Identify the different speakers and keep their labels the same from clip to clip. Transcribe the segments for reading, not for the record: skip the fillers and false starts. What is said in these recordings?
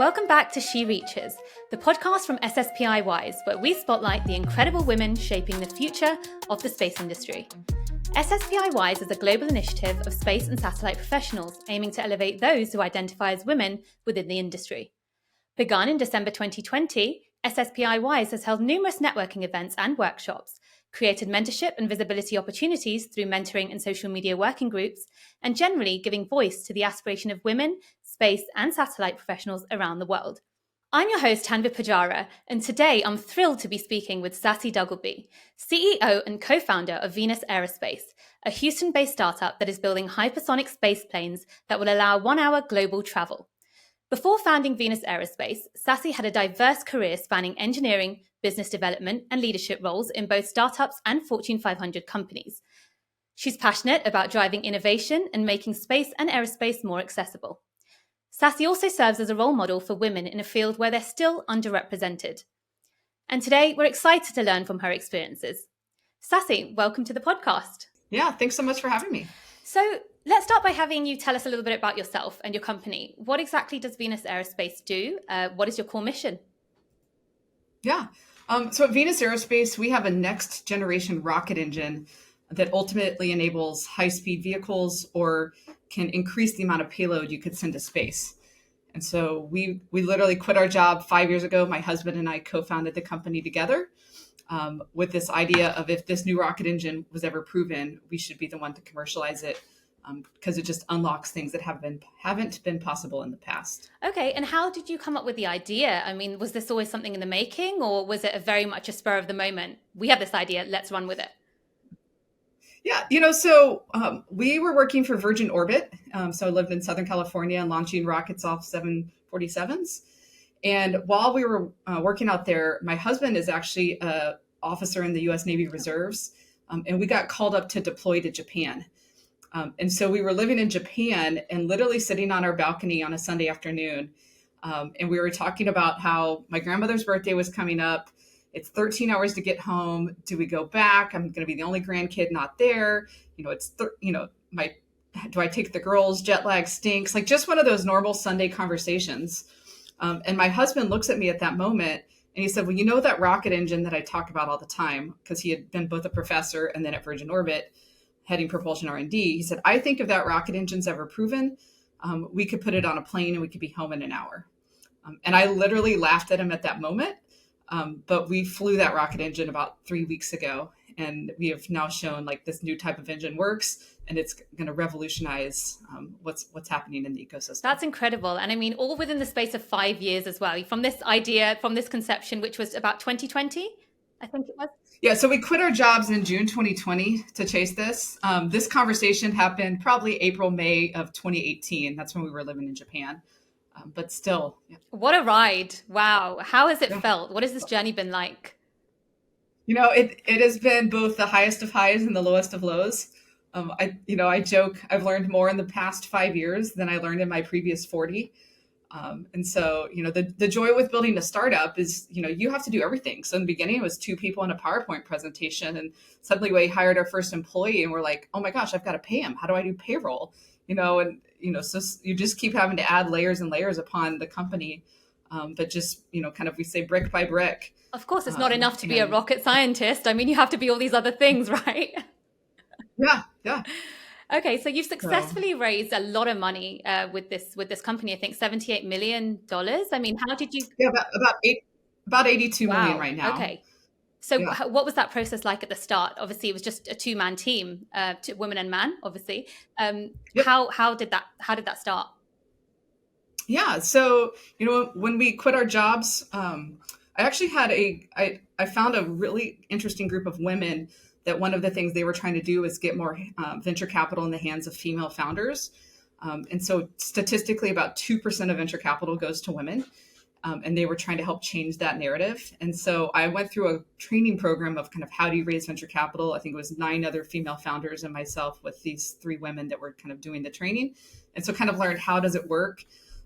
Speaker 1: Welcome back to She Reaches, the podcast from SSPI Wise, where we spotlight the incredible women shaping the future of the space industry. SSPI Wise is a global initiative of space and satellite professionals aiming to elevate those who identify as women within the industry. Begun in December 2020, SSPI Wise has held numerous networking events and workshops, created mentorship and visibility opportunities through mentoring and social media working groups, and generally giving voice to the aspiration of women, space and satellite professionals around the world. I'm your host, Tanveer Pujara, and today I'm thrilled to be speaking with Sassie Duggleby, CEO and co-founder of Venus Aerospace, a Houston-based startup that is building hypersonic space planes that will allow one-hour global travel. Before founding Venus Aerospace, Sassie had a diverse career spanning engineering, business development, and leadership roles in both startups and Fortune 500 companies. She's passionate about driving innovation and making space and aerospace more accessible. Sassie also serves as a role model for women in a field where they're still underrepresented. And today, we're excited to learn from her experiences. Sassie, welcome to the podcast.
Speaker 2: Yeah, thanks so much for having me.
Speaker 1: So let's start by having you tell us a little bit about yourself and your company. What exactly does Venus Aerospace do? What is your core mission?
Speaker 2: Yeah. So at Venus Aerospace, we have a next generation rocket engine that ultimately enables high-speed vehicles or can increase the amount of payload you could send to space. And so we literally quit our job 5 years ago. My husband and I co-founded the company together with this idea of if this new rocket engine was ever proven, we should be the one to commercialize it because it just unlocks things that haven't been possible in the past.
Speaker 1: Okay, and how did you come up with the idea? I mean, was this always something in the making, or was it very much a spur of the moment? We have this idea, let's run with it.
Speaker 2: Yeah, so we were working for Virgin Orbit. So I lived in Southern California and launching rockets off 747s. And while we were working out there, my husband is actually an officer in the U.S. Navy Reserves, and we got called up to deploy to Japan. And so we were living in Japan and literally sitting on our balcony on a Sunday afternoon. And we were talking about how my grandmother's birthday was coming up. It's 13 hours to get home. Do we go back? I'm going to be the only grandkid not there. Do I take the girls? Jet lag stinks. Like just one of those normal Sunday conversations. And my husband looks at me at that moment and he said, well, you know that rocket engine that I talk about all the time, because he had been both a professor and then at Virgin Orbit heading propulsion R&D. He said, I think if that rocket engine's ever proven, we could put it on a plane and we could be home in an hour. And I literally laughed at him at that moment. But we flew that rocket engine about 3 weeks ago, and we have now shown like this new type of engine works, and it's going to revolutionize what's happening in the ecosystem.
Speaker 1: That's incredible. And I mean, all within the space of 5 years as well, from this idea, from this conception, which was about 2020, I think it was.
Speaker 2: Yeah, so we quit our jobs in June 2020 to chase this. This conversation happened probably April, May of 2018. That's when we were living in Japan. But still. Yeah.
Speaker 1: What a ride. Wow. How has it felt? What has this journey been like?
Speaker 2: It has been both the highest of highs and the lowest of lows. I joke, I've learned more in the past 5 years than I learned in my previous 40. And so, the joy with building a startup is, you have to do everything. So in the beginning, it was 2 people in a PowerPoint presentation, and suddenly we hired our first employee and we're like, oh my gosh, I've got to pay him. How do I do payroll? So you just keep having to add layers and layers upon the company. But just, we say brick by brick.
Speaker 1: Of course, it's not enough to be a rocket scientist. I mean, you have to be all these other things, right?
Speaker 2: Yeah.
Speaker 1: Okay, so you've successfully raised a lot of money with this company. I think $78 million. I mean, how did you?
Speaker 2: Yeah, about 82 million right now.
Speaker 1: Okay. So what was that process like at the start? Obviously, it was just a 2-man team, women and man, obviously.
Speaker 2: Yep.
Speaker 1: How did that start?
Speaker 2: Yeah. So, when we quit our jobs, I actually had I found a really interesting group of women that one of the things they were trying to do was get more venture capital in the hands of female founders. And so statistically, about 2% of venture capital goes to women. And they were trying to help change that narrative. And so I went through a training program of kind of how do you raise venture capital. I think it was 9 other female founders and myself with these 3 women that were kind of doing the training. And so kind of learned how does it work.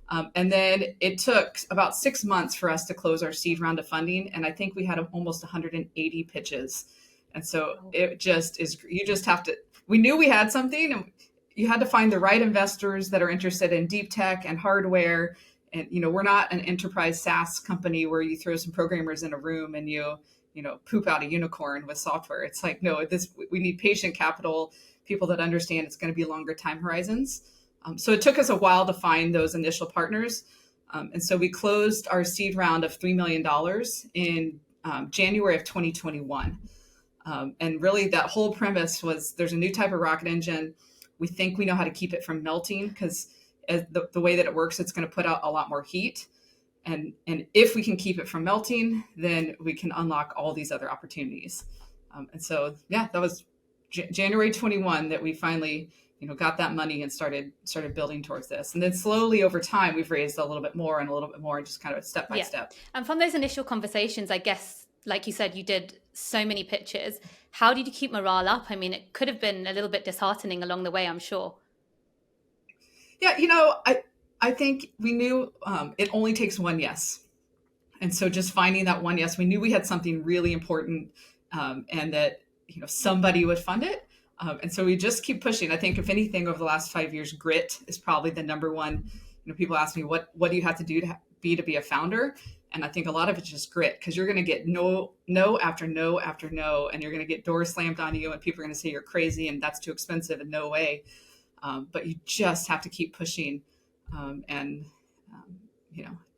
Speaker 2: And then it took about 6 months for us to close our seed round of funding. And I think we had almost 180 pitches. And so it just is, you just have to, we knew we had something and you had to find the right investors that are interested in deep tech and hardware And, we're not an enterprise SaaS company where you throw some programmers in a room and poop out a unicorn with software. It's like, no, we need patient capital, people that understand it's going to be longer time horizons. So it took us a while to find those initial partners. And so we closed our seed round of $3 million in January of 2021. And really that whole premise was there's a new type of rocket engine. We think we know how to keep it from melting because the way that it works, it's going to put out a lot more heat. And if we can keep it from melting, then we can unlock all these other opportunities. And so, that was January 21 that we finally, got that money and started building towards this. And then slowly over time, we've raised a little bit more and a little bit more, just kind of step by step.
Speaker 1: And from those initial conversations, I guess, like you said, you did so many pitches. How did you keep morale up? I mean, it could have been a little bit disheartening along the way, I'm sure.
Speaker 2: Yeah, I think we knew it only takes one yes. And so just finding that one yes, we knew we had something really important and that, somebody would fund it. And so we just keep pushing. I think if anything, over the last 5 years, grit is probably the number one. People ask me, what do you have to do to be a founder? And I think a lot of it's just grit, because you're going to get no after no after no, and you're going to get doors slammed on you and people are going to say you're crazy and that's too expensive and no way. But you just have to keep pushing.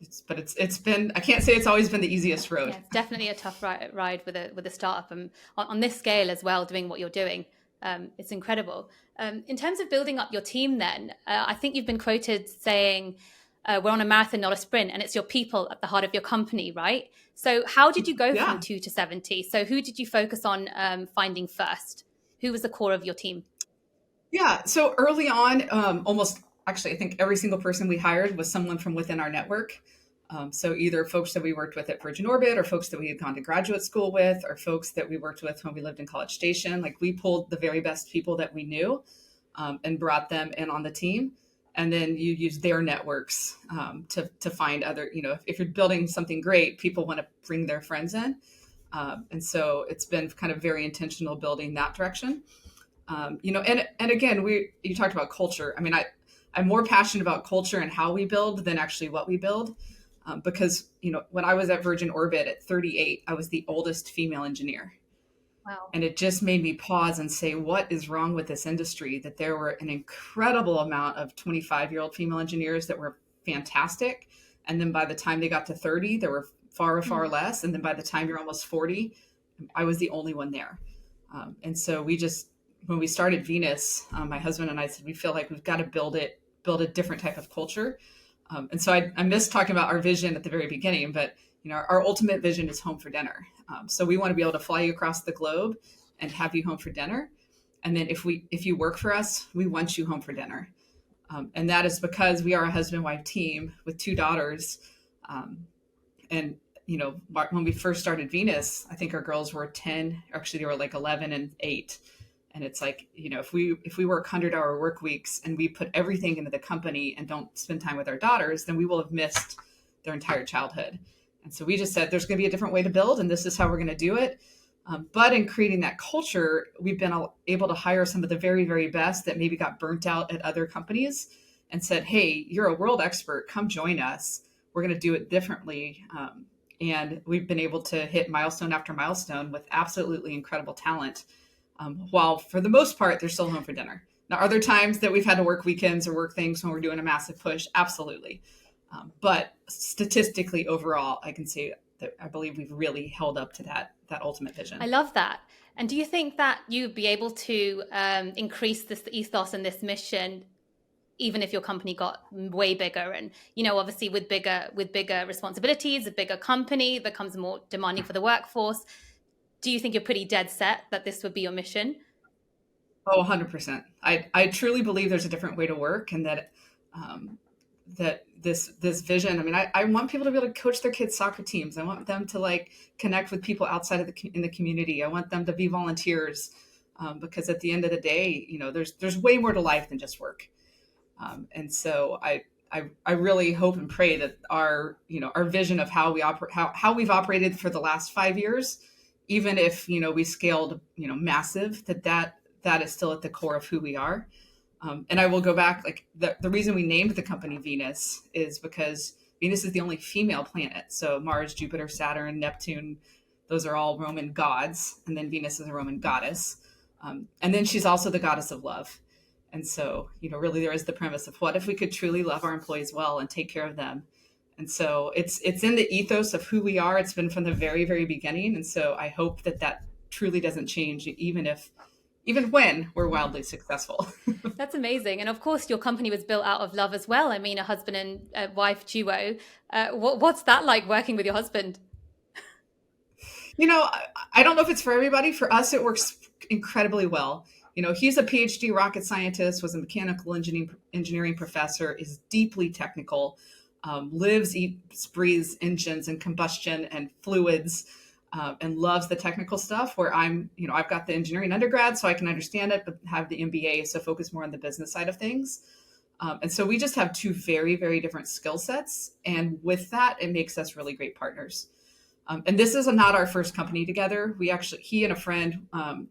Speaker 2: It's been, I can't say it's always been the easiest road.
Speaker 1: Yeah, it's definitely a tough ride with a startup, and on this scale as well, doing what you're doing. It's incredible. In terms of building up your team then, I think you've been quoted saying, we're on a marathon, not a sprint, and it's your people at the heart of your company, right? So how did you go from 2 to 70? So who did you focus on finding first? Who was the core of your team?
Speaker 2: Yeah, so early on, I think every single person we hired was someone from within our network. So either folks that we worked with at Virgin Orbit, or folks that we had gone to graduate school with, or folks that we worked with when we lived in College Station. Like, we pulled the very best people that we knew and brought them in on the team. And then you use their networks to find other, if you're building something great, people want to bring their friends in. And so it's been kind of very intentional building that direction. And again, you talked about culture. I mean, I'm more passionate about culture and how we build than actually what we build. Because, when I was at Virgin Orbit at 38, I was the oldest female engineer.
Speaker 1: Wow.
Speaker 2: And it just made me pause and say, what is wrong with this industry? That there were an incredible amount of 25-year-old female engineers that were fantastic. And then by the time they got to 30, there were far, far less. And then by the time you're almost 40, I was the only one there. And so when we started Venus, my husband and I said, we feel like we've got to build a different type of culture. And so I missed talking about our vision at the very beginning, but our ultimate vision is home for dinner. So we want to be able to fly you across the globe and have you home for dinner. And then if you work for us, we want you home for dinner. And that is because we are a husband-wife team with 2 daughters. And when we first started Venus, I think our girls were 10, actually they were like 11 and 8. And it's like, if we work 100-hour work weeks and we put everything into the company and don't spend time with our daughters, then we will have missed their entire childhood. And so we just said, there's going to be a different way to build, and this is how we're going to do it. But in creating that culture, we've been able to hire some of the very, very best that maybe got burnt out at other companies and said, hey, you're a world expert, come join us. We're going to do it differently. And we've been able to hit milestone after milestone with absolutely incredible talent. While for the most part, they're still home for dinner. Now, are there times that we've had to work weekends or work things when we're doing a massive push? Absolutely. But statistically, overall, I can say that I believe we've really held up to that ultimate vision.
Speaker 1: I love that. And do you think that you'd be able to increase this ethos and this mission, even if your company got way bigger? And, obviously with bigger responsibilities, a bigger company becomes more demanding for the workforce. Do you think you're pretty dead set that this would be your mission?
Speaker 2: Oh, 100%. I truly believe there's a different way to work, and that this vision. I mean, I want people to be able to coach their kids' soccer teams. I want them to connect with people outside of in the community. I want them to be volunteers, because at the end of the day, there's way more to life than just work. And so I really hope and pray that our vision of how we operate, how we've operated for the last 5 years, even if, we scaled, massive, that is still at the core of who we are. And I will go back, the reason we named the company Venus is because Venus is the only female planet. So Mars, Jupiter, Saturn, Neptune, those are all Roman gods. And then Venus is a Roman goddess. And then she's also the goddess of love. And so, really there is the premise of what if we could truly love our employees well and take care of them. And so it's in the ethos of who we are. It's been from the very, very beginning. And so I hope that truly doesn't change, even when we're wildly successful.
Speaker 1: That's amazing. And of course, your company was built out of love as well. I mean, a husband and wife duo. What's that like working with your husband?
Speaker 2: I don't know if it's for everybody. For us, it works incredibly well. He's a PhD rocket scientist, was a mechanical engineering professor, is deeply technical, lives, eats, breathes engines and combustion and fluids, and loves the technical stuff, where I've got the engineering undergrad, so I can understand it, but have the MBA, so focus more on the business side of things. And so we just have two very, very different skill sets. And with that, it makes us really great partners. And this is not our first company together. He and a friend,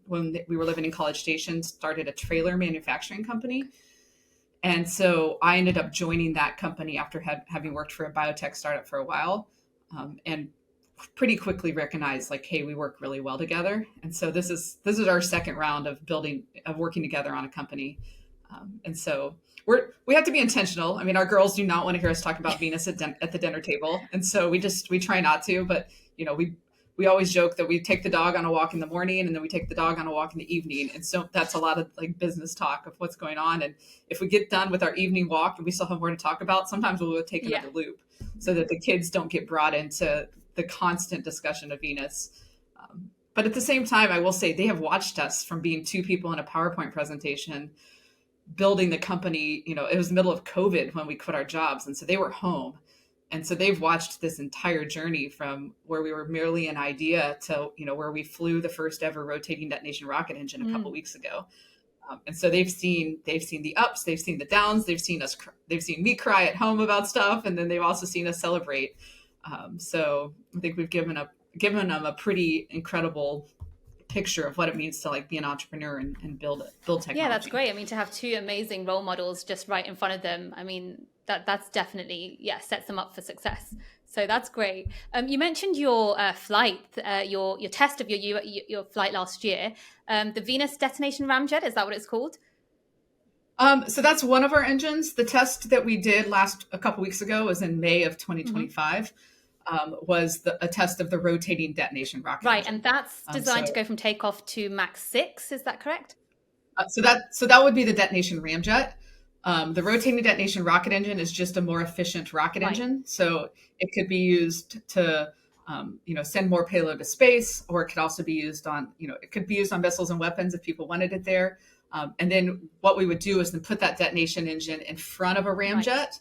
Speaker 2: when we were living in College Station, started a trailer manufacturing company. And so I ended up joining that company after having worked for a biotech startup for a while, and pretty quickly recognized, like, hey, we work really well together. And so this is our second round of working together on a company. And so we have to be intentional. I mean, our girls do not want to hear us talk about Venus at the dinner table. And so we try not to, but we always joke that we take the dog on a walk in the morning and then we take the dog on a walk in the evening. And so that's a lot of like business talk of what's going on. And if we get done with our evening walk and we still have more to talk about, sometimes we'll take another loop so that the kids don't get brought into the constant discussion of Venus. But at the same time, I will say they have watched us from being two people in a PowerPoint presentation, building the company. It was the middle of COVID when we quit our jobs. And so they were home. And so they've watched this entire journey from where we were merely an idea to, where we flew the first ever rotating detonation rocket engine a couple weeks ago. And so they've seen the ups, they've seen the downs, they've seen me cry at home about stuff. And then they've also seen us celebrate. So I think we've given them a pretty incredible picture of what it means to like be an entrepreneur and build technology.
Speaker 1: Yeah, that's great. I mean, to have two amazing role models just right in front of them. I mean, that's definitely, sets them up for success. So that's great. You mentioned your flight, your test of your flight last year, the Venus detonation ramjet. Is that what it's called?
Speaker 2: So that's one of our engines. The test that we did a couple weeks ago was in May of 2025. Was a test of the rotating detonation rocket.
Speaker 1: Right, engine. And that's designed to go from takeoff to Mach 6. Is that correct?
Speaker 2: So that would be the detonation ramjet. The rotating detonation rocket engine is just a more efficient rocket engine. So it could be used to, send more payload to space, or it could also be used on, missiles and weapons if people wanted it there. And then what we would do is then put that detonation engine in front of a ramjet. Right.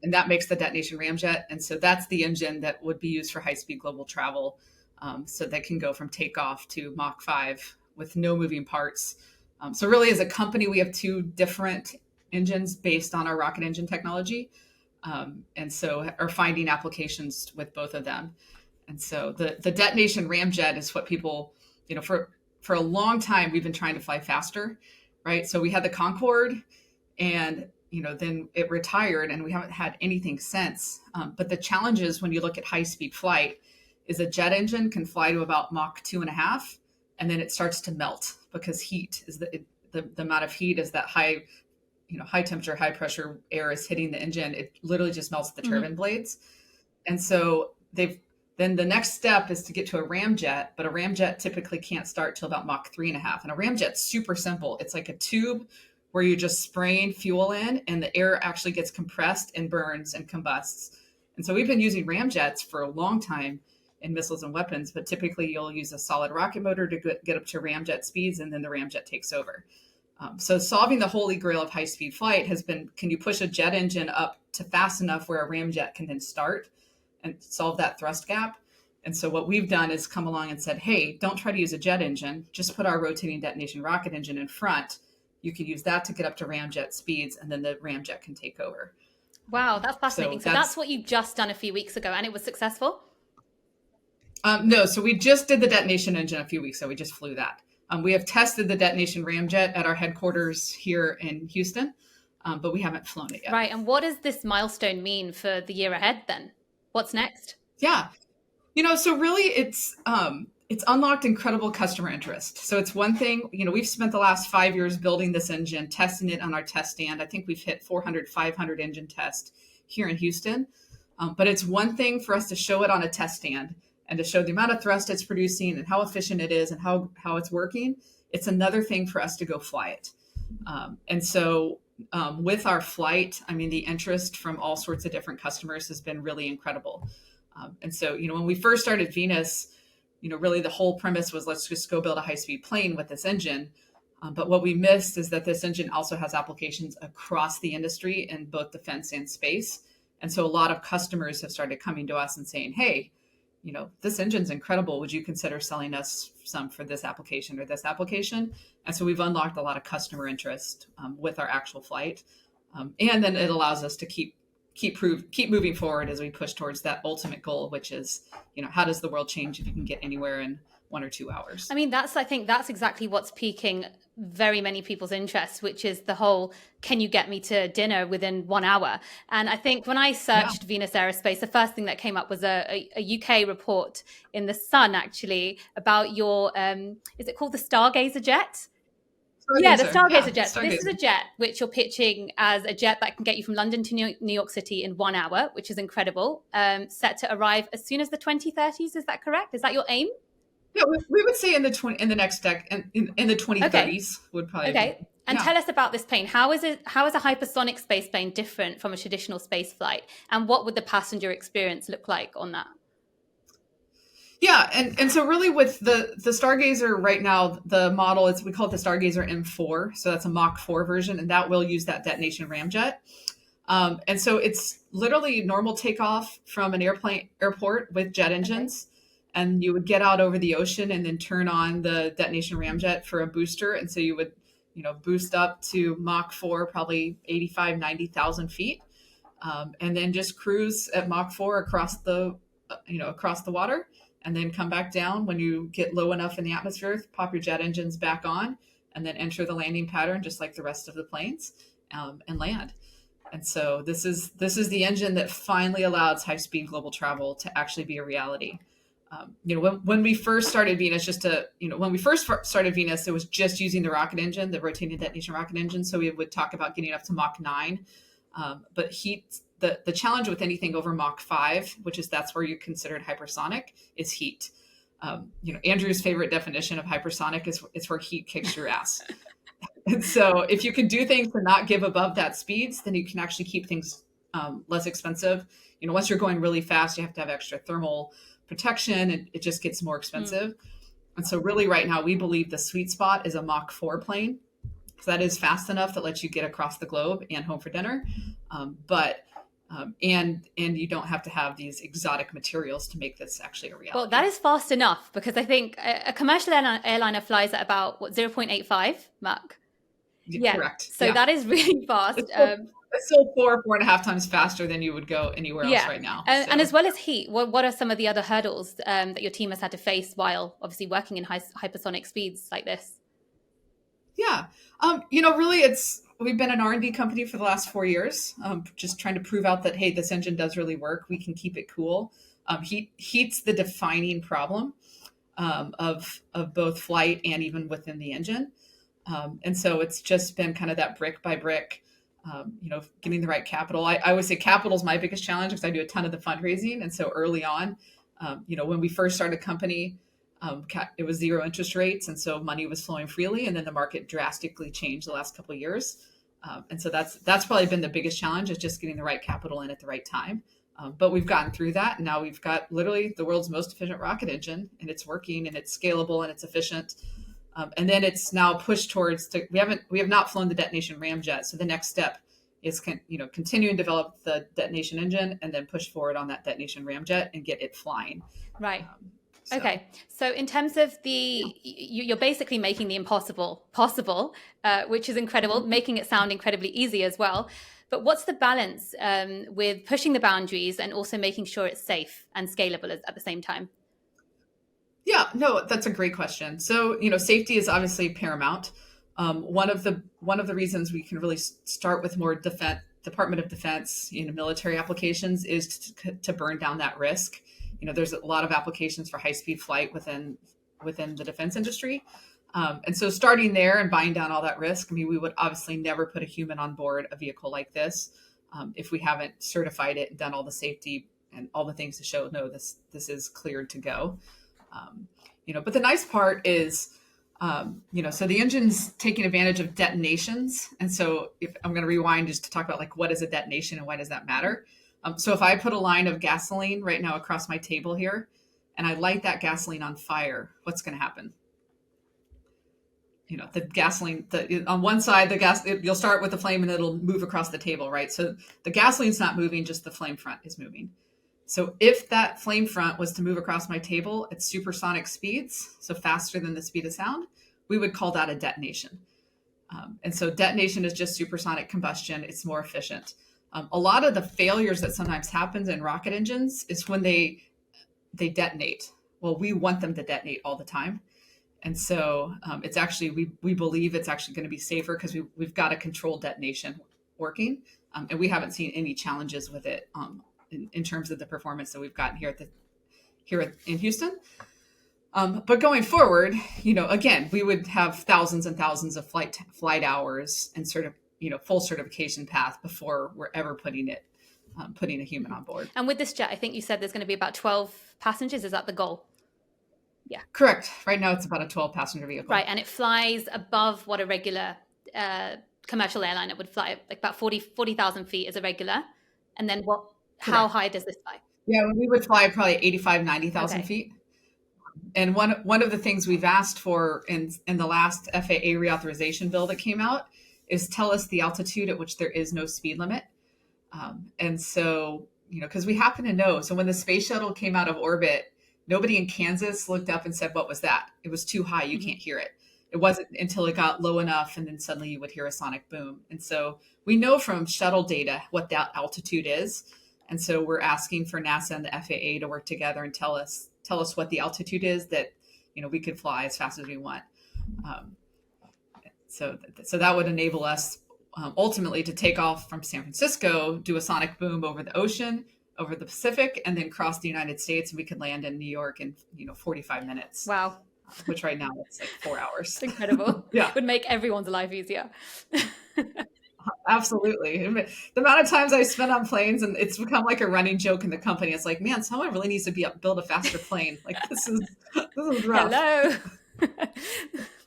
Speaker 2: And that makes the detonation ramjet. And so that's the engine that would be used for high-speed global travel. So that can go from takeoff to Mach 5 with no moving parts. So really, as a company, we have two different engines based on our rocket engine technology. And so are finding applications with both of them. And so the detonation ramjet is what people, for a long time, we've been trying to fly faster, right? So we had the Concorde, and then it retired and we haven't had anything since. But the challenge is when you look at high speed flight is a jet engine can fly to about Mach 2.5, and then it starts to melt because heat is the amount of heat is that high temperature, high pressure air is hitting the engine. It literally just melts the turbine blades. And so then the next step is to get to a ramjet, but a ramjet typically can't start till about Mach 3.5. And a ramjet's super simple. It's like a tube where you just spraying fuel in and the air actually gets compressed and burns and combusts. And so we've been using ramjets for a long time in missiles and weapons, but typically you'll use a solid rocket motor to get up to ramjet speeds, and then the ramjet takes over. So solving the holy grail of high-speed flight has been, can you push a jet engine up to fast enough where a ramjet can then start and solve that thrust gap? And so what we've done is come along and said, hey, don't try to use a jet engine. Just put our rotating detonation rocket engine in front. You could use that to get up to ramjet speeds, and then the ramjet can take over.
Speaker 1: Wow, that's fascinating. So that's what you've just done a few weeks ago, and it was successful?
Speaker 2: No, so we just did the detonation engine a few weeks ago. We just flew that. We have tested the detonation ramjet at our headquarters here in Houston. but we haven't flown it yet.
Speaker 1: Right. And what does this milestone mean for the year ahead then? What's next?
Speaker 2: Yeah. So really it's unlocked incredible customer interest. So it's one thing, we've spent the last 5 years building this engine, testing it on our test stand. I think we've hit 400, 500 engine tests here in Houston. But it's one thing for us to show it on a test stand and to show the amount of thrust it's producing and how efficient it is and how it's working. It's another thing for us to go fly it. And so with our flight, the interest from all sorts of different customers has been really incredible. And so, when we first started Venus, really the whole premise was let's just go build a high-speed plane with this engine. But what we missed is that this engine also has applications across the industry in both defense and space. And so a lot of customers have started coming to us and saying, hey, this engine's incredible. Would you consider selling us some for this application or this application? And so we've unlocked a lot of customer interest with our actual flight. And then it allows us to keep moving forward as we push towards that ultimate goal, which is, how does the world change if you can get anywhere in 1 or 2 hours?
Speaker 1: I think that's exactly what's piquing very many people's interest, which is the whole, can you get me to dinner within 1 hour? And I think when I searched Venus Aerospace, the first thing that came up was a UK report in The Sun, actually, about your, is it called the Stargazer jet?
Speaker 2: Stargazer.
Speaker 1: Yeah, the Stargazer jet.
Speaker 2: Stargazer.
Speaker 1: This is a jet which you're pitching as a jet that can get you from London to New York City in 1 hour, which is incredible. Set to arrive as soon as the 2030s. Is that correct? Is that your aim?
Speaker 2: Yeah, we would say in the 2030s would probably
Speaker 1: okay.
Speaker 2: be.
Speaker 1: And tell us about this plane. How is a hypersonic space plane different from a traditional space flight? And what would the passenger experience look like on that?
Speaker 2: Yeah, and so really with the Stargazer right now, the model we call it the Stargazer M4. So that's a Mach 4 version, and that will use that detonation ramjet. And so it's literally normal takeoff from an airport with jet engines. Okay. And you would get out over the ocean and then turn on the detonation ramjet for a booster. And so you would, boost up to Mach 4, probably 85, 90,000 feet. And then just cruise at Mach 4 across the water, and then come back down when you get low enough in the atmosphere, pop your jet engines back on, and then enter the landing pattern, just like the rest of the planes, and land. And so this is the engine that finally allows high-speed global travel to actually be a reality. When we first started Venus, it was just using the rocket engine, the rotating detonation rocket engine. So we would talk about getting up to Mach 9. But the challenge with anything over Mach 5, that's where you considered hypersonic, is heat. Andrew's favorite definition of hypersonic is where heat kicks your ass. And so if you can do things to not give above that speeds, then you can actually keep things less expensive. Once you're going really fast, you have to have extra thermal protection, and it just gets more expensive. And so really right now, we believe the sweet spot is a Mach 4 plane. So that is fast enough that lets you get across the globe and home for dinner. And you don't have to have these exotic materials to make this actually a reality.
Speaker 1: Well, that is fast enough, because I think a commercial airliner flies at about 0.85 Mach.
Speaker 2: Yeah, correct.
Speaker 1: So that is really fast.
Speaker 2: It's still 4.5 times faster than you would go anywhere else right now.
Speaker 1: And as well as heat, what are some of the other hurdles that your team has had to face while obviously working in hypersonic speeds like this?
Speaker 2: Yeah, really we've been an R&D company for the last 4 years, just trying to prove out that, hey, this engine does really work. We can keep it cool. Heat's the defining problem of both flight and even within the engine. And so it's just been kind of that brick by brick, getting the right capital. I always say capital is my biggest challenge, because I do a ton of the fundraising. And so early on, when we first started a company, it was zero interest rates. And so money was flowing freely. And then the market drastically changed the last couple of years. And so that's probably been the biggest challenge, is just getting the right capital in at the right time. But we've gotten through that. And now we've got literally the world's most efficient rocket engine, and it's working, and it's scalable, and it's efficient. And then it's now pushed towards, we have not flown the detonation ramjet. So the next step is continue and develop the detonation engine, and then push forward on that detonation ramjet and get it flying.
Speaker 1: Right. Okay. So in terms of you're basically making the impossible possible, which is incredible, making it sound incredibly easy as well. But what's the balance with pushing the boundaries and also making sure it's safe and scalable at the same time?
Speaker 2: Yeah, no, that's a great question. So, safety is obviously paramount. One of the reasons we can really start with more Department of Defense, military applications is to burn down that risk. There's a lot of applications for high speed flight within the defense industry. And so starting there and buying down all that risk, we would obviously never put a human on board a vehicle like this if we haven't certified it and done all the safety and all the things to show, no, this is cleared to go. But the nice part is, so the engine's taking advantage of detonations. And so if I'm going to rewind just to talk about like, what is a detonation and why does that matter? So if I put a line of gasoline right now across my table here, and I light that gasoline on fire, what's going to happen? The gasoline, on one side, you'll start with the flame and it'll move across the table, right? So the gasoline's not moving, just the flame front is moving. So if that flame front was to move across my table at supersonic speeds, so faster than the speed of sound, we would call that a detonation. And so detonation is just supersonic combustion. It's more efficient. A lot of the failures that sometimes happens in rocket engines is when they detonate. Well, we want them to detonate all the time. And so it's actually, we believe it's actually going to be safer because we've got a controlled detonation working. And we haven't seen any challenges with it in terms of the performance that we've gotten here in Houston. But going forward, again, we would have thousands and thousands of flight hours and full certification path before we're ever putting a human on board.
Speaker 1: And with this jet, I think you said there's going to be about 12 passengers. Is that the goal? Yeah.
Speaker 2: Correct. Right now, it's about a 12 passenger vehicle.
Speaker 1: Right. And it flies above what a regular commercial airliner would fly, like about 40,000 feet as a regular. And then how high does this fly?
Speaker 2: Yeah, we would fly probably 85, 90,000 feet. And one of the things we've asked for in the last FAA reauthorization bill that came out is tell us the altitude at which there is no speed limit. And so, because we happen to know. So when the space shuttle came out of orbit, nobody in Kansas looked up and said, what was that? It was too high. You can't hear it. It wasn't until it got low enough and then suddenly you would hear a sonic boom. And so we know from shuttle data what that altitude is. And so we're asking for NASA and the FAA to work together and tell us what the altitude is that, we could fly as fast as we want. So that would enable us ultimately to take off from San Francisco, do a sonic boom over the ocean, over the Pacific, and then cross the United States. And we could land in New York in 45 minutes.
Speaker 1: Wow.
Speaker 2: Which right now it's like 4 hours.
Speaker 1: It's incredible.
Speaker 2: Yeah.
Speaker 1: Would make everyone's life easier.
Speaker 2: Absolutely. The amount of times I spend on planes, and it's become like a running joke in the company. It's like, man, someone really needs to build a faster plane. Like this is rough.
Speaker 1: Hello.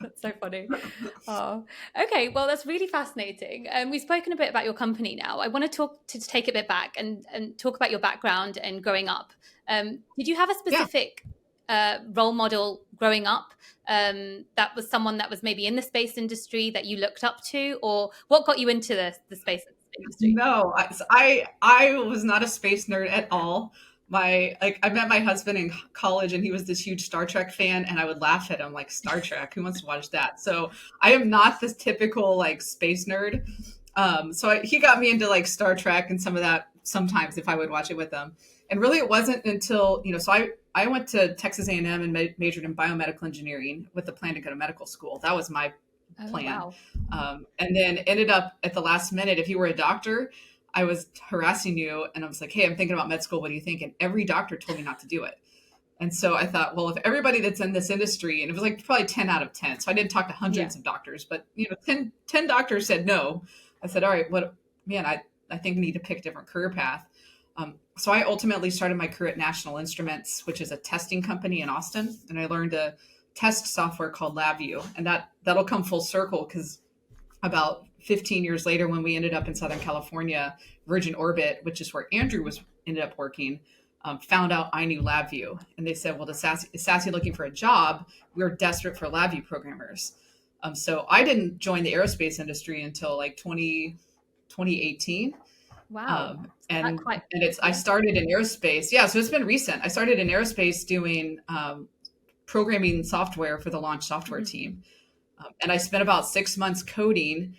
Speaker 1: That's so funny. Oh, okay. Well, that's really fascinating. We've spoken a bit about your company now. I want to take a bit back and talk about your background and growing up. Did you have a specific role model growing up that was someone that was maybe in the space industry that you looked up to, or what got you into the space industry?
Speaker 2: No, I was not a space nerd at all. I met my husband in college and he was this huge Star Trek fan, and I would laugh at him like, Star Trek, who wants to watch that? So I am not this typical like space nerd. He got me into like Star Trek and some of that sometimes if I would watch it with him. And really it wasn't until, so I went to Texas A&M and majored in biomedical engineering with the plan to go to medical school. That was my plan. Wow. And then ended up at the last minute, if you were a doctor, I was harassing you and I was like, hey, I'm thinking about med school. What do you think? And every doctor told me not to do it. And so I thought, well, if everybody that's in this industry, and it was like probably 10 out of 10. So I didn't talk to hundreds of doctors, but 10 doctors said no. I said, all right, I think I need to pick a different career path. So I ultimately started my career at National Instruments, which is a testing company in Austin. And I learned a test software called LabVIEW. And that'll come full circle because about 15 years later, when we ended up in Southern California, Virgin Orbit, which is where Andrew ended up working, found out I knew LabVIEW. And they said, well, is Sassie looking for a job? We're desperate for LabVIEW programmers. So I didn't join the aerospace industry until like 2018.
Speaker 1: Wow.
Speaker 2: I started in aerospace. Yeah. So it's been recent. I started in aerospace doing programming software for the launch software team. And I spent about 6 months coding.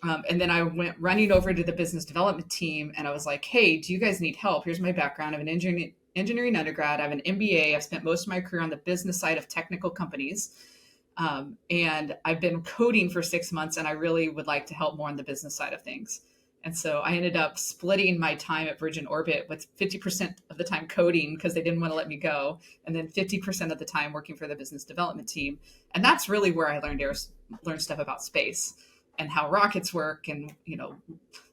Speaker 2: And then I went running over to the business development team and I was like, hey, do you guys need help? Here's my background. I have an engineering undergrad. I have an MBA. I've spent most of my career on the business side of technical companies. And I've been coding for 6 months, and I really would like to help more on the business side of things. And so I ended up splitting my time at Virgin Orbit with 50% of the time coding because they didn't want to let me go, and then 50% of the time working for the business development team. And that's really where I learned stuff about space and how rockets work, and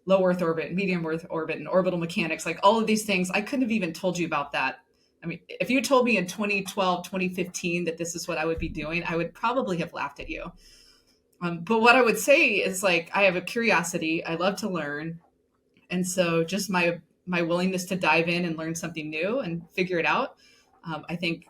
Speaker 2: low Earth orbit, medium Earth orbit, and orbital mechanics, like all of these things. I couldn't have even told you about that. I mean, if you told me in 2012, 2015 that this is what I would be doing, I would probably have laughed at you. But what I would say is, like, I have a curiosity. I love to learn. And so just my willingness to dive in and learn something new and figure it out. I think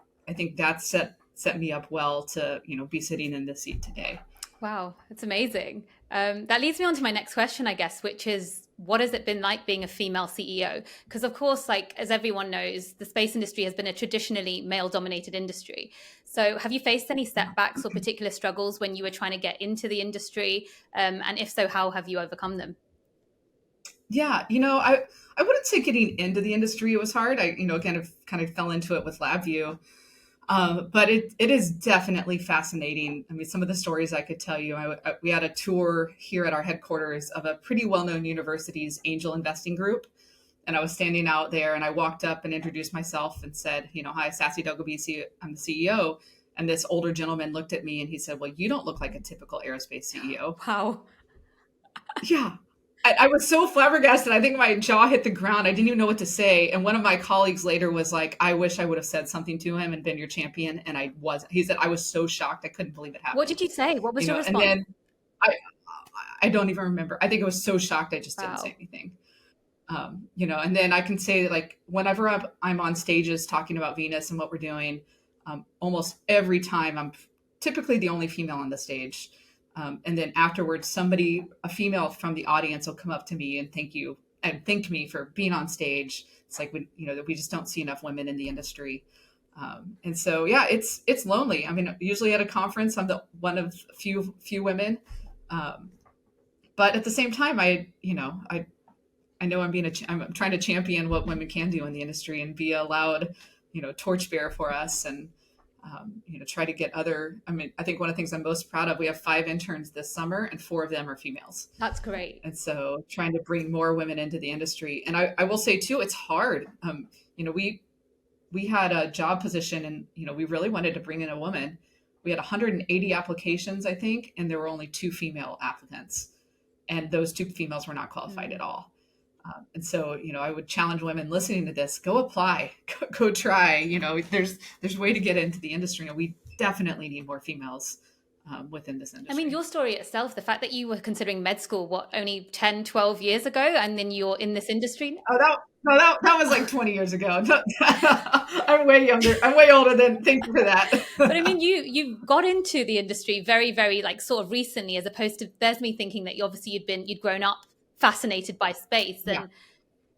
Speaker 2: that set me up well to, be sitting in this seat today.
Speaker 1: Wow, that's amazing. That leads me on to my next question, I guess, which is, what has it been like being a female CEO? Because of course, like, as everyone knows, the space industry has been a traditionally male-dominated industry. So have you faced any setbacks or particular struggles when you were trying to get into the industry? And if so, how have you overcome them?
Speaker 2: Yeah, I wouldn't say getting into the industry was hard. I, kind of fell into it with LabVIEW. But it is definitely fascinating. I mean, some of the stories I could tell you, we had a tour here at our headquarters of a pretty well-known university's angel investing group. And I was standing out there, and I walked up and introduced myself and said, hi, Sassie Duggleby, I'm the CEO. And this older gentleman looked at me and he said, well, you don't look like a typical aerospace CEO.
Speaker 1: Wow.
Speaker 2: Yeah. I was so flabbergasted. I think my jaw hit the ground. I didn't even know what to say. And one of my colleagues later was like, I wish I would have said something to him and been your champion. And I wasn't. He said, I was so shocked. I couldn't believe it happened.
Speaker 1: What did you say? What was your response?
Speaker 2: And then I don't even remember. I think I was so shocked. I just didn't say anything. And then I can say, like, whenever I'm on stages talking about Venus and what we're doing, almost every time I'm typically the only female on the stage. And then afterwards, a female from the audience will come up to me and thank me for being on stage. It's like, we just don't see enough women in the industry. And so, yeah, it's lonely. I mean, usually at a conference, I'm the one of few women. But at the same time, I know I'm trying to champion what women can do in the industry and be a loud, torchbearer for us, and try to get I think one of the things I'm most proud of, we have 5 interns this summer and 4 of them are females.
Speaker 1: That's great.
Speaker 2: And so trying to bring more women into the industry. And I will say too, it's hard. We had a job position and, we really wanted to bring in a woman. We had 180 applications, I think, and there were only 2 female applicants. And those 2 females were not qualified at all. And so, I would challenge women listening to this, go apply, go try, there's a way to get into the industry, and we definitely need more females within this industry.
Speaker 1: I mean, your story itself, the fact that you were considering med school, only 10, 12 years ago, and then you're in this industry.
Speaker 2: Oh, that was like 20 years ago. I'm way younger. I'm way older than, thank you for that.
Speaker 1: But I mean, you got into the industry very, very sort of recently, as opposed to, there's me thinking that you'd grown up fascinated by space, and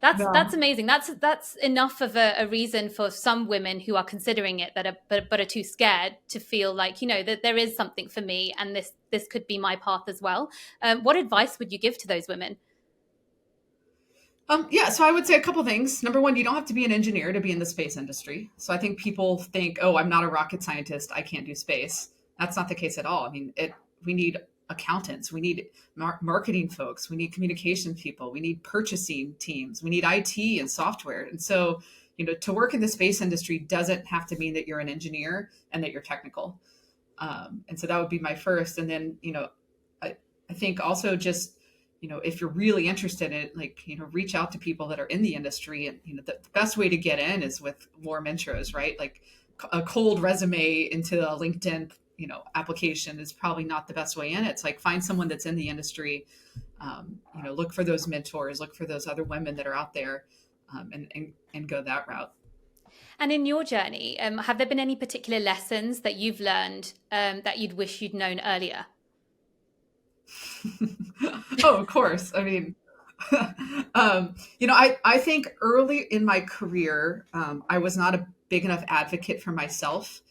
Speaker 1: that's amazing. That's enough of a reason for some women who are considering it but are too scared to feel like, that there is something for me, and this could be my path as well. What advice would you give to those women?
Speaker 2: So I would say a couple things. Number one, you don't have to be an engineer to be in the space industry. So I think people think, oh, I'm not a rocket scientist, I can't do space. That's not the case at all. I mean, we need accountants, we need marketing folks, we need communication people, we need purchasing teams, we need IT and software. And so, to work in the space industry doesn't have to mean that you're an engineer and that you're technical. And so that would be my first. And then, I think also just, if you're really interested in it, reach out to people that are in the industry. And, the best way to get in is with warm intros, right? Like a cold resume into a LinkedIn application is probably not the best way in. It's like, find someone that's in the industry, look for those mentors, look for those other women that are out there, and go that route.
Speaker 1: And in your journey, have there been any particular lessons that you've learned that you'd wish you'd known earlier?
Speaker 2: Oh, of course. I mean, I think early in my career, I was not a big enough advocate for myself.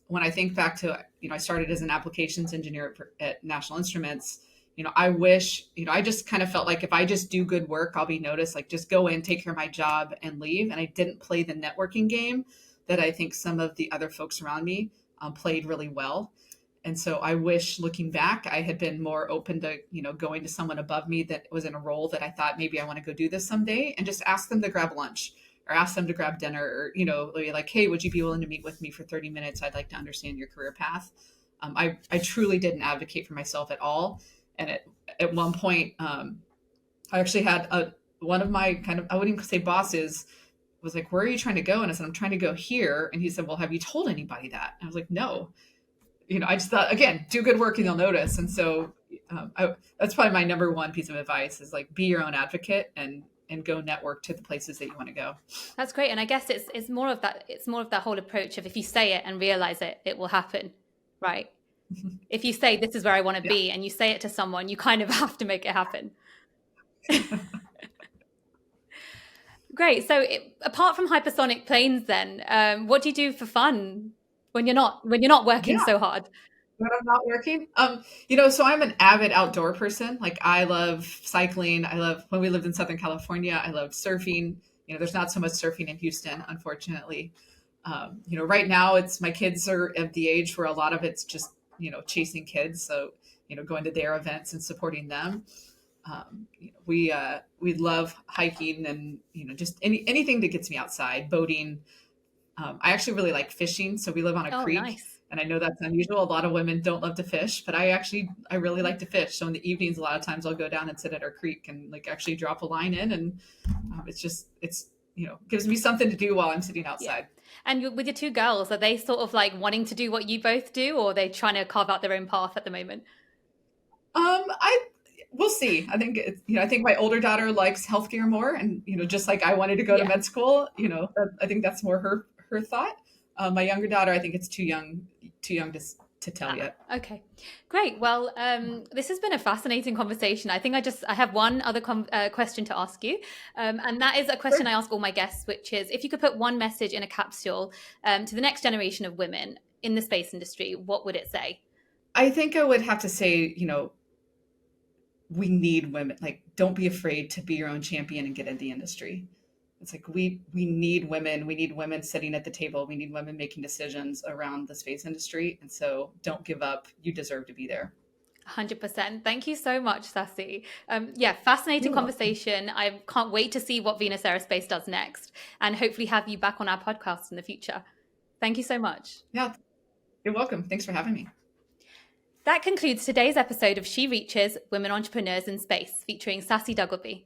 Speaker 2: When I think back to, I started as an applications engineer at National Instruments, I wish, I just kind of felt like if I just do good work, I'll be noticed, like just go in, take care of my job and leave. And I didn't play the networking game that I think some of the other folks around me played really well. And so I wish, looking back, I had been more open to, going to someone above me that was in a role that I thought maybe I want to go do this someday, and just ask them to grab lunch or ask them to grab dinner, or, like, hey, would you be willing to meet with me for 30 minutes? I'd like to understand your career path. I truly didn't advocate for myself at all. And at one point, I actually had one of my kind of, I wouldn't even say bosses, was like, where are you trying to go? And I said, I'm trying to go here. And he said, well, have you told anybody that? And I was like, no. I just thought, again, do good work and you'll notice. And so that's probably my number one piece of advice is, like, be your own advocate and go network to the places that you want to go.
Speaker 1: That's great. And I guess it's more of that whole approach of, if you say it and realize it, it will happen, right? If you say, this is where I want to be, and you say it to someone, you kind of have to make it happen. Great. So apart from hypersonic planes, then, what do you do for fun when you're not working so hard?
Speaker 2: When I'm not working, so I'm an avid outdoor person. Like, I love cycling. I love, when we lived in Southern California, I loved surfing. There's not so much surfing in Houston, unfortunately. Right now my kids are at the age where a lot of it's just, chasing kids. So, going to their events and supporting them. We love hiking and, just anything that gets me outside, boating. I actually really like fishing. So we live on a creek.
Speaker 1: Nice.
Speaker 2: And I know that's unusual. A lot of women don't love to fish, but I really like to fish. So in the evenings, a lot of times I'll go down and sit at our creek and, like, actually drop a line in. And it's gives me something to do while I'm sitting outside.
Speaker 1: Yeah. And with your two girls, are they sort of like wanting to do what you both do, or are they trying to carve out their own path at the moment?
Speaker 2: We'll see. I think I think my older daughter likes healthcare more, and just like I wanted to go to med school, I think that's more her thought. My younger daughter, I think it's too young to tell yet.
Speaker 1: Okay, great. Well, this has been a fascinating conversation. I think I have one other question to ask you, and that is a question I ask all my guests, which is, if you could put one message in a capsule to the next generation of women in the space industry, what would it say?
Speaker 2: I think I would have to say, we need women. Like, don't be afraid to be your own champion and get in the industry. It's like, we need women. We need women sitting at the table. We need women making decisions around the space industry. And so don't give up. You deserve to be there.
Speaker 1: 100%. Thank you so much, Sassie. Fascinating conversation. I can't wait to see what Venus Aerospace does next, and hopefully have you back on our podcast in the future. Thank you so much.
Speaker 2: Yeah, you're welcome. Thanks for having me.
Speaker 1: That concludes today's episode of She Reaches Women Entrepreneurs in Space, featuring Sassie Duggleby.